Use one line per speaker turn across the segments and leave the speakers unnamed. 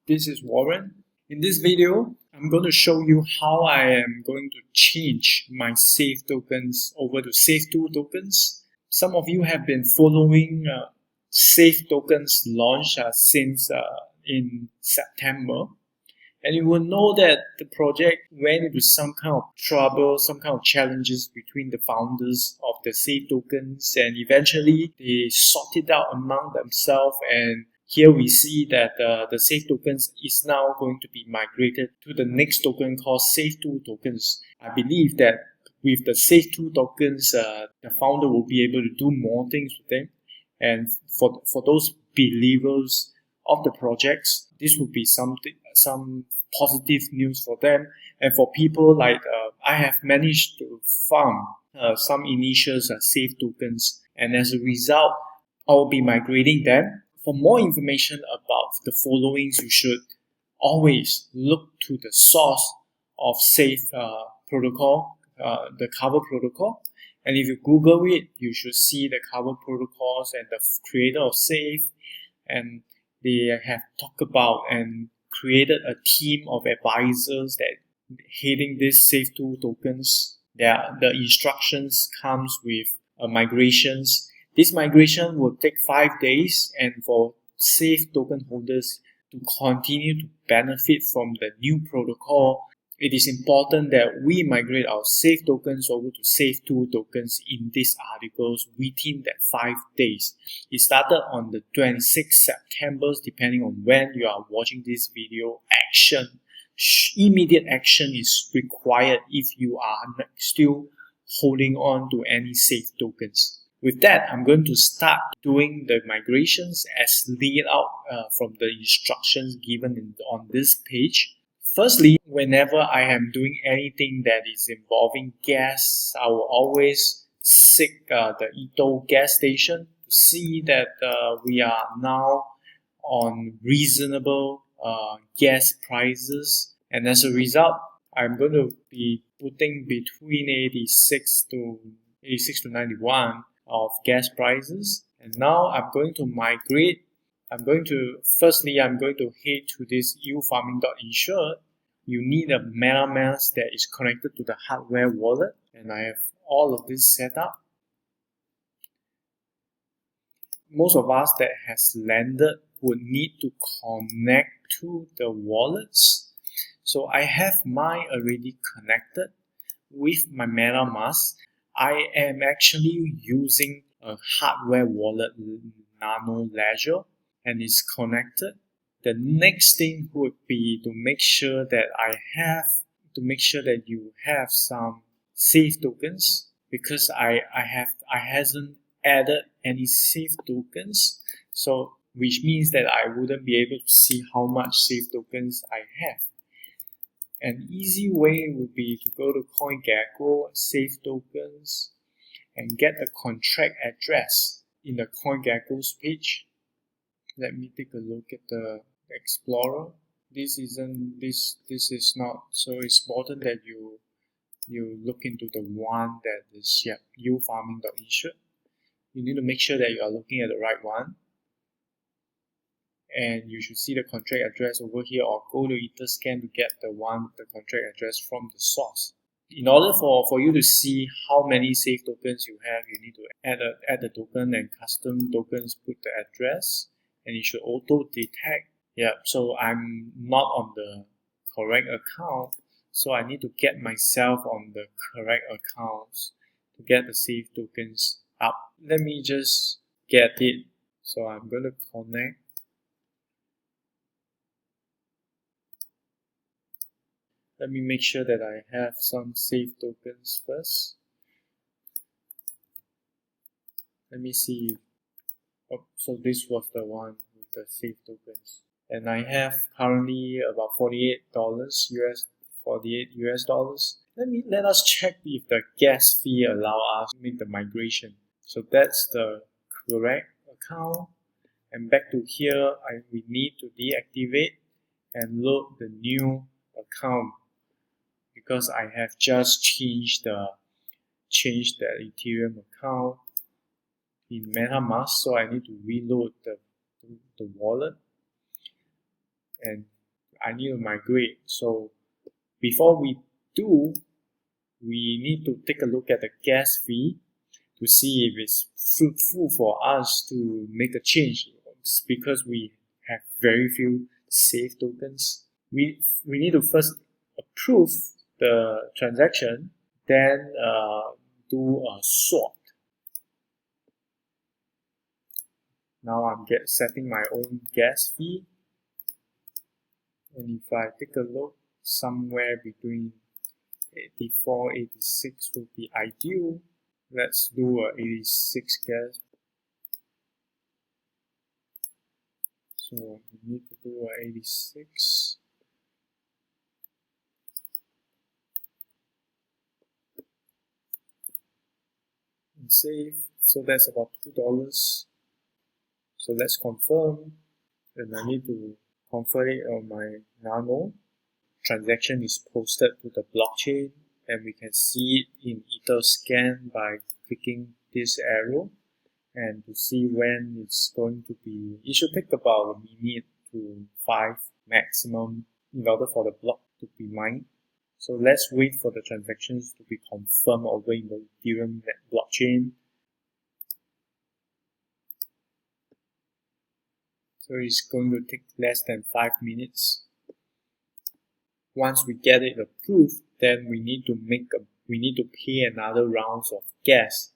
This is Warren. In this video, I'm going to show you how I am going to change my SAFE tokens over to SAFE2 tokens. Some of you have been following SAFE tokens launch since in September. And you will know that the project went into some kind of trouble, some kind of challenges between the founders of the SAFE tokens, and eventually they sorted out among themselves, and here we see that the SAFE tokens is now going to be migrated to the next token called SAFE2 tokens. I believe that with the SAFE2 tokens, the founder will be able to do more things with them, and for those believers of the projects, this would be some positive news for them. And for people like I have managed to farm some initial SAFE tokens, and as a result, I will be migrating them. For more information about the followings, you should always look to the source of SAFE protocol, the cover protocol. And if you Google it, you should see the cover protocols and the creator of SAFE, and they have talked about and created a team of advisors that heading these SAFE2 tokens. The instructions comes with migrations. This migration will take 5 days, and for SAFE token holders to continue to benefit from the new protocol, it is important that we migrate our SAFE tokens over to SAFE2 tokens in these articles within that 5 days. It started on the 26th September, depending on when you are watching this video. Immediate action is required if you are still holding on to any SAFE tokens. With that, I'm going to start doing the migrations as laid out from the instructions given on this page. Firstly, whenever I am doing anything that is involving gas, I will always seek the Ito gas station to see that we are now on reasonable gas prices. And as a result, I'm going to be putting between 86 to 91 of gas prices. And now I'm going to migrate. Firstly, I'm going to head to this ufarming.insured. You need a MetaMask that is connected to the hardware wallet, and I have all of this set up. Most of us that has landed would need to connect to the wallets. So I have mine already connected with my MetaMask. I am actually using a hardware wallet, Nano Ledger, and it's connected. The next thing would be to make sure that you have some SAFE tokens, because I hasn't added any SAFE tokens, so which means that I wouldn't be able to see how much SAFE tokens I have. An easy way would be to go to CoinGecko, SAFE tokens, and get a contract address in the CoinGecko's page. Let me take a look at the Explorer. This is not so important that you look into the one that is ufarming.insured. You need to make sure that you are looking at the right one. And you should see the contract address over here, or go to Etherscan to get the contract address from the source. In order for you to see how many SAFE tokens you have, you need to add the token and custom tokens, put the address, and it should auto detect. Yeah, so I'm not on the correct account, so I need to get myself on the correct accounts to get the SAFE tokens up. Let me just get it. So I'm going to connect. Let me make sure that I have some SAFE tokens first. Let me see. Oh, so this was the one with the SAFE tokens. And I have currently about $48 US dollars. Let us check if the gas fee allow us to make the migration. So that's the correct account. And back to here, we need to deactivate and load the new account, because I have just changed the Ethereum account in MetaMask, so I need to reload the wallet. And I need to migrate. So before we do, we need to take a look at the gas fee to see if it's fruitful for us to make a change. Because we have very few SAFE tokens, we need to first approve the transaction, then do a swap. Now I'm setting my own gas fee, and if I take a look, somewhere between 84, 86 would be ideal. Let's do a 86 gas. So we need to do a 86. And save. So that's about $2. So let's confirm. And I need to confirm it on my Nano. Transaction is posted to the blockchain, and we can see it in Etherscan by clicking this arrow. And to see when it's going to be, it should take about a minute to 5 maximum in order for the block to be mined. So let's wait for the transactions to be confirmed over in the Ethereum blockchain. So it's going to take less than 5 minutes. Once we get it approved, then we need to pay another round of gas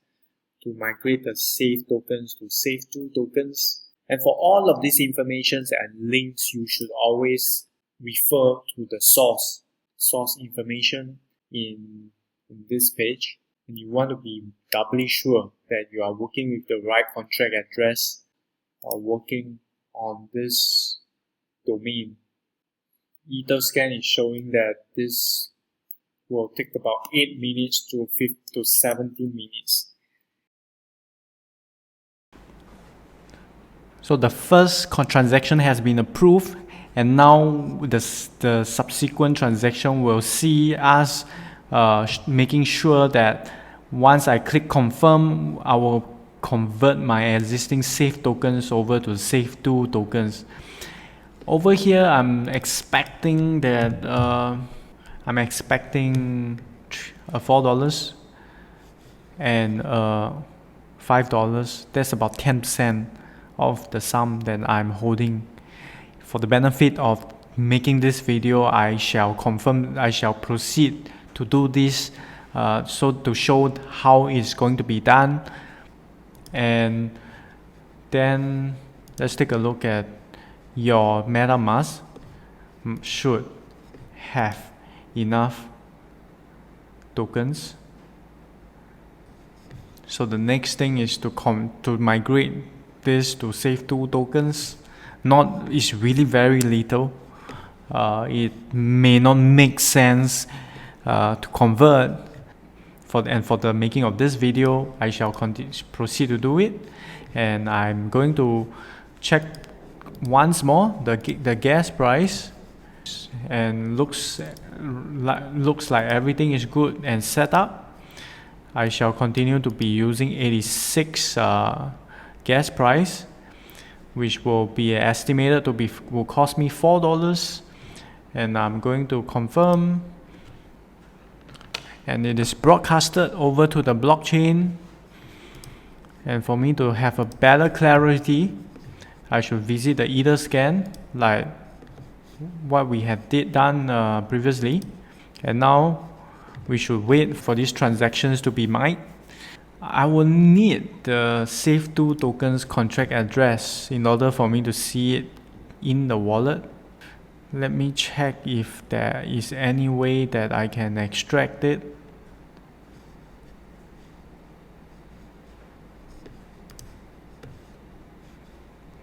to migrate the SAFE tokens to SAFE2 tokens. And for all of these informations and links, you should always refer to the source information in this page. And you want to be doubly sure that you are working with the right contract address or working on this domain. Etherscan is showing that this will take about 8 minutes to 17 minutes.
So the first transaction has been approved, and now the subsequent transaction will see us making sure that once I click confirm, I will convert my existing SAFE tokens over to SAFE2 tokens. Over here, I'm expecting that $4 and $5. That's about 10% of the sum that I'm holding. For the benefit of making this video, I shall proceed to do this so to show how it's going to be done. And then let's take a look at your MetaMask. Should have enough tokens. So the next thing is to migrate this to SAFE2 tokens. It's really very little. It may not make sense to convert. For the making of this video, I shall proceed to do it, and I'm going to check once more the gas price, and looks like everything is good and set up. I shall continue to be using 86 gas price, which will be estimated to will cost me $4, and I'm going to confirm, and it is broadcasted over to the blockchain. And for me to have a better clarity, I should visit the Etherscan like what we had done previously, and now we should wait for these transactions to be mined. I will need the SAFE2 tokens contract address in order for me to see it in the wallet. Let me check if there is any way that I can extract it.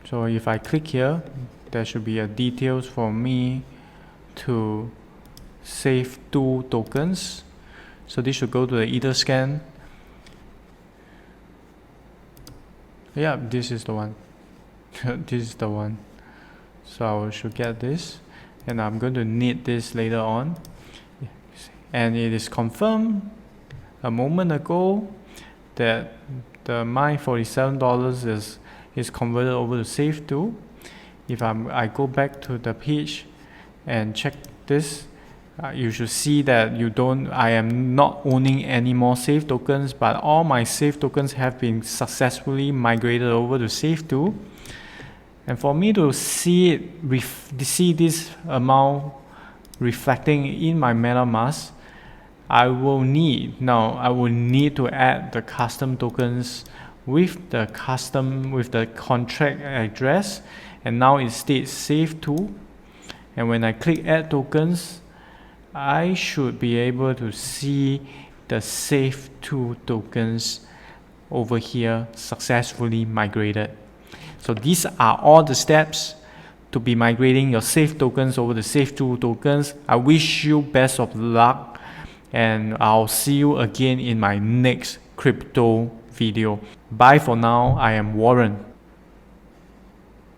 So if I click here, there should be a details for me to SAFE2 tokens. So this should go to the Etherscan. Yeah, this is the one. This is the one. So I should get this, and I'm going to need this later on. And it is confirmed a moment ago that my $47 is converted over to SAFE2. If I go back to the page and check this. You should see that I am not owning any more SAFE tokens, but all my SAFE tokens have been successfully migrated over to SAFE2. And for me to see this amount reflecting in my MetaMask, I will need to add the custom tokens with the contract address, and now it states SAFE2. And when I click add tokens, I should be able to see the SAFE2 tokens over here successfully migrated. So these are all the steps to be migrating your SAFE tokens over the SAFE2 tokens. I wish you best of luck, and I'll see you again in my next crypto video. Bye for now. I am Warren.